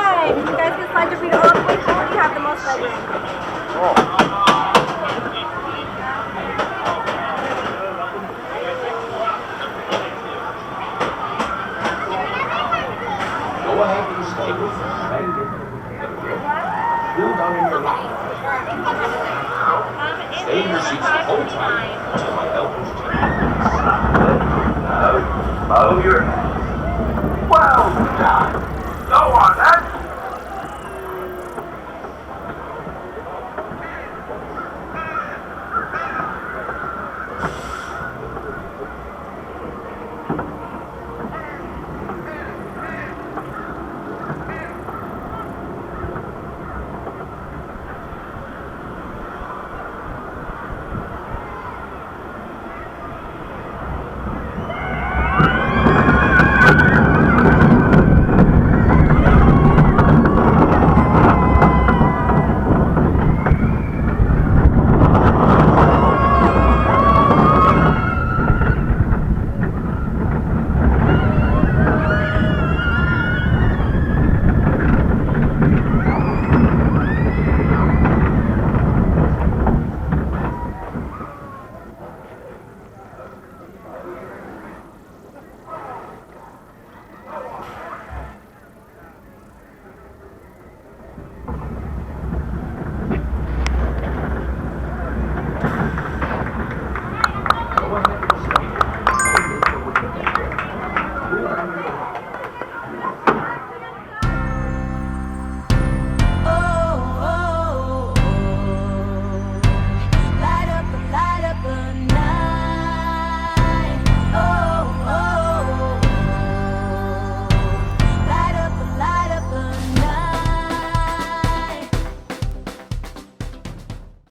time. You guys can slide your feet all the way forward. You have the most legroom. Go ahead and stay with us. Cool down in your lap. Stay in your seats the whole time until my helpers turn. Now, bow your head. Well done.